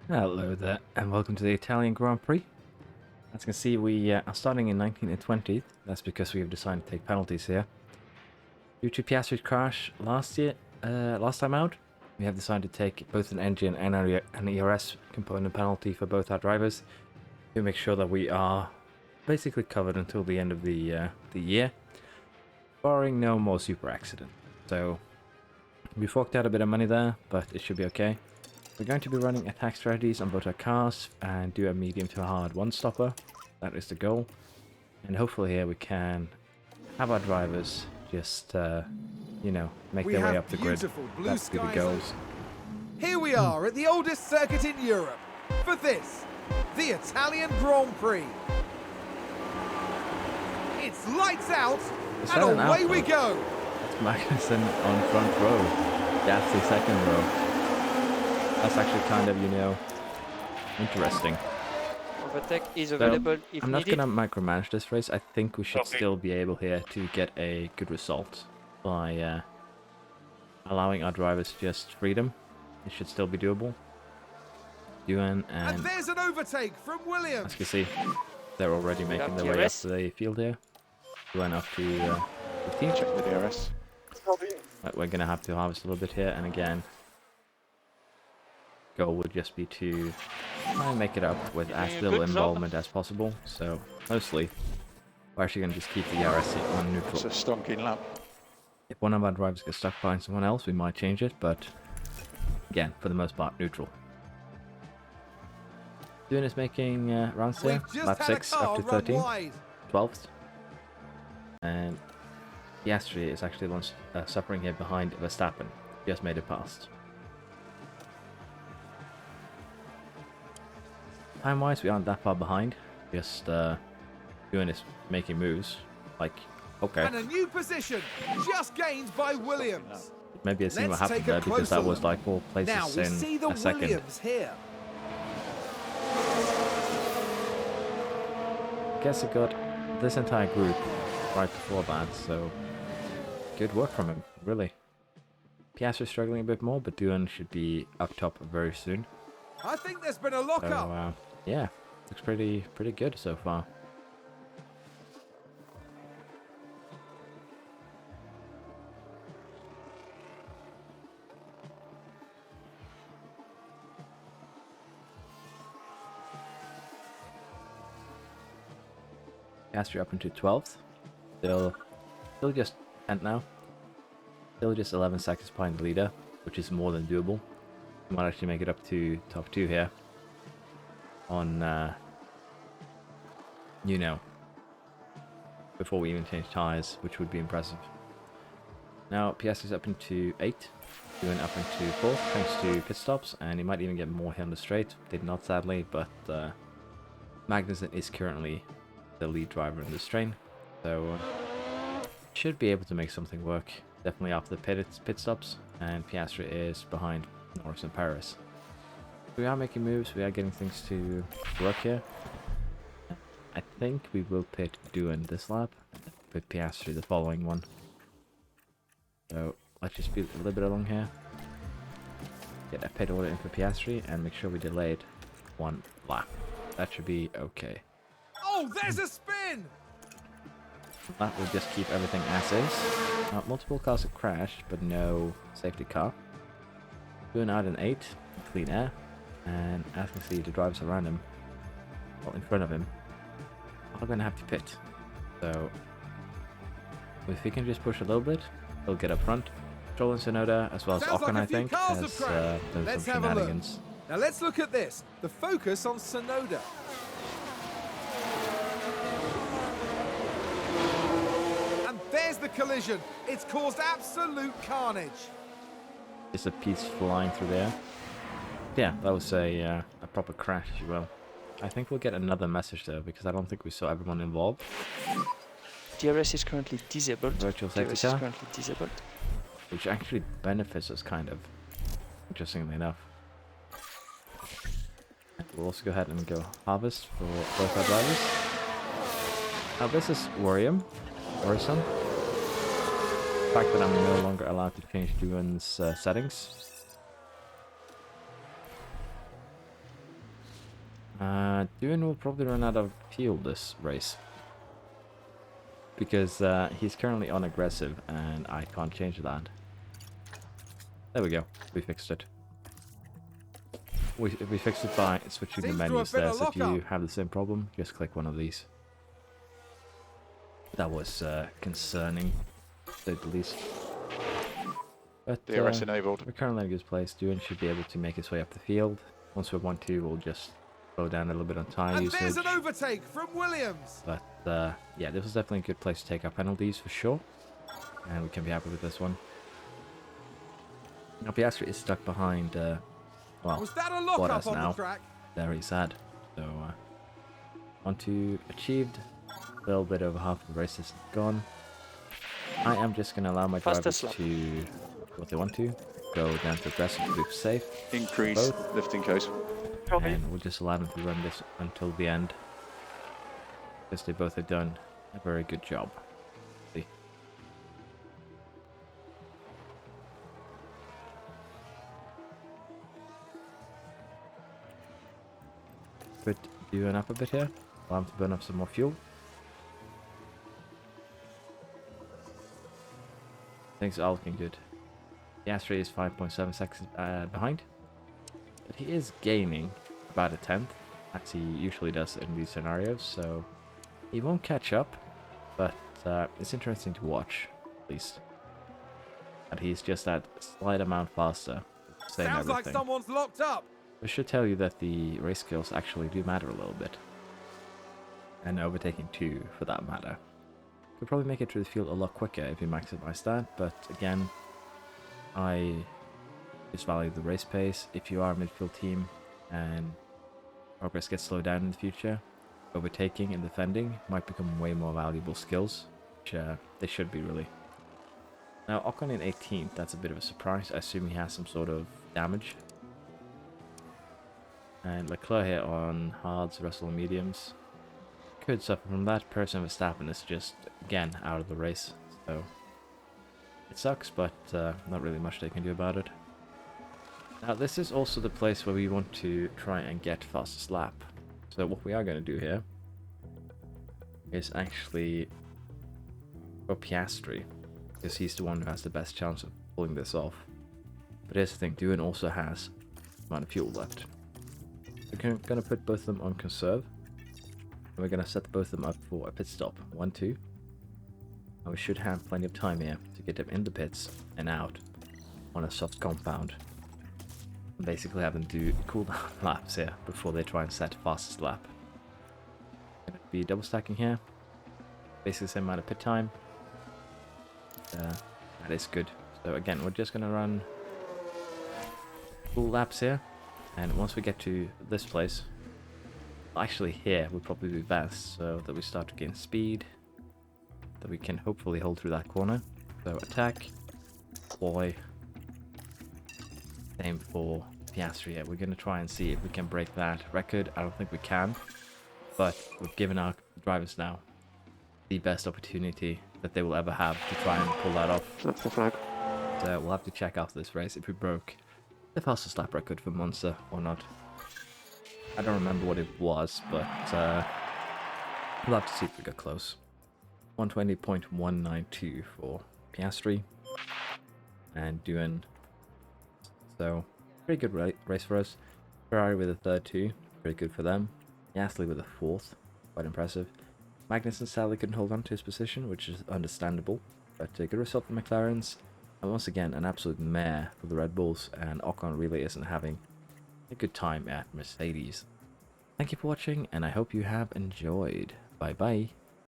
Hello there, and welcome to the Italian Grand Prix. As you can see, we are starting in 19th and 20th. That's because we have decided to take penalties here. Due to Piastri's crash last time out, we have decided to take both an engine and an ERS component penalty for both our drivers to make sure that we are basically covered until the end of the year, barring no more super accidents. So we forked out a bit of money there, but it should be okay. We're going to be running attack strategies on both our cars and do a medium to hard one-stopper. That is the goal. And hopefully here we can have our drivers just, you know, make their way up the grid. That's the goals. Here we are at the oldest circuit in Europe for this, the Italian Grand Prix. It's lights out and away we go. That's Magnussen on front row. That's the second row. That's actually kind of, you know, interesting. Overtake is available if I'm not needed. going to micromanage this race. I think we should still be able here to get a good result by allowing our drivers just freedom. It should still be doable. Ewan and there's an overtake from Williams. As you can see, they're already making their way up to the field here. Ewan up to 15. Check the DRS. But we're going to have to harvest a little bit here, and again, goal would just be to try and make it up with as little involvement as possible. So mostly we're actually going to just keep the ERS on neutral. It's a stonking lap. If one of our drivers gets stuck behind someone else, we might change it, but again, for the most part, neutral. Doing is making rounds here, lap 6 up to 13, 12th. And Piastri is actually the one suffering here behind Verstappen. Just made it past. Time-wise, we aren't that far behind. Just doing this, making moves. Like, okay. And a new position, just gained by Williams. Maybe I see what happened there because that was like 4 places now we see the in a second. Williams here. I guess it got this entire group right before that, so good work from him, really. Piastri's struggling a bit more, but Duan should be up top very soon. I think there's been a lockup. So, yeah, looks pretty good so far. Piastri up into 12th. Still just 10th now. Still just 11 seconds behind the leader, which is more than doable. We might actually make it up to top 2 here. On, you know, before we even change tyres, which would be impressive. Now, Piastri's up into 8th. Doing up into 4th, thanks to pit stops, and he might even get more here on the straight. Did not, sadly, but Magnussen is currently the lead driver in this train, so should be able to make something work. Definitely after the pit stops, and Piastri is behind Norris and Paris. We are making moves, we are getting things to work here. I think we will pit Duan this lap, pit Piastri the following one. So let's just speed a little bit along here. Get a pit order in for Piastri and make sure we delayed 1 lap. That should be okay. Oh, there's a spin! That will just keep everything as is. Multiple cars have crashed, but no safety car. Doing out in 8, clean air. And as you can see, the drivers around him, well, in front of him, are going to have to pit. So, if he can just push a little bit, he'll get up front. Stroll and Sonoda, as well as Ocon, I think, has done some shenanigans. Now let's look at this. The focus on Sonoda. And there's the collision. It's caused absolute carnage. Just a piece flying through there. Yeah, that was a proper crash, if you will. I think we'll get another message though, because I don't think we saw everyone involved. DRS is currently disabled. Virtual safety DRS car, is currently disabled. which actually benefits us kind of, interestingly enough. We'll also go ahead and go harvest for both our drivers. Now this is worrisome. The fact that I'm no longer allowed to change Duan's settings. Dune will probably run out of fuel this race. Because he's currently on aggressive and I can't change that. There we go. We fixed it. We fixed it by switching the Seems to menus have been there. a So if you lock-up. have the same problem, just click one of these. That was concerning, to say the least. But DRS enabled. we're currently in a good place. Dune should be able to make his way up the field. Once we want to, we'll just slow down a little bit on tire And usage. there's an overtake from Williams. But yeah, this was definitely a good place to take our penalties for sure. And we can be happy with this one. Now Piastri is stuck behind, well, Was that a Bottas lock-up on now. the track? Very sad. So, on to achieved. A little bit over half of the race is gone. I am just going to allow my Fastest drivers lap. to what they want to. Go down to aggressive, to be safe. Increase Both. lifting case. And we'll just allow them to run this until the end. Because they both have done a very good job. See? Put Dune up a bit here. Allow him to burn up some more fuel. Things are looking good. Piastri is 5.7 seconds behind. But he is gaining about a tenth, as he usually does in these scenarios, so he won't catch up, but it's interesting to watch, at least. And he's just that slight amount faster. Same Sounds like everything. someone's locked up. This should tell you that the race skills actually do matter a little bit. And overtaking too, for that matter. Could probably make it through the field a lot quicker if you maximize that, but again, I just value the race pace. If you are a midfield team and progress gets slowed down in the future, overtaking and defending might become way more valuable skills, which they should be really. Now Ocon in 18th, that's a bit of a surprise. I assume he has some sort of damage. And Leclerc here on hards, Russell on mediums. Could suffer from that. Person Verstappen is just, again, out of the race. So it sucks, but not really much they can do about it. Now this is also the place where we want to try and get fastest lap. So what we are going to do here is actually for Piastri, because he's the one who has the best chance of pulling this off. But here's the thing, Dune also has a amount of fuel left. We're going to put both of them on conserve. And we're going to set both of them up for a pit stop. 1, 2. And we should have plenty of time here to get them in the pits and out on a soft compound. And basically have them do cooldown laps here before they try and set fastest lap. Going to be double stacking here. Basically the same amount of pit time. That is good. So again, we're just going to run full laps here. And once we get to this place, actually here would probably be best, so that we start to gain speed, that we can hopefully hold through that corner. So attack, deploy, same for Piastri. Yeah, we're going to try and see if we can break that record. I don't think we can, but we've given our drivers now the best opportunity that they will ever have to try and pull that off. That's the flag. So we'll have to check after this race if we broke the fastest lap record for Monza or not. I don't remember what it was, but we'll have to see if we get close. 120.192 for Piastri and Dune. So pretty good race for us. Ferrari with a third too, pretty good for them. Gasly with a fourth, quite impressive. Magnussen sadly couldn't hold on to his position, which is understandable, but a good result for McLaren's. And once again, an absolute mare for the Red Bulls, and Ocon really isn't having a good time at Mercedes. Thank you for watching, and I hope you have enjoyed. Bye bye.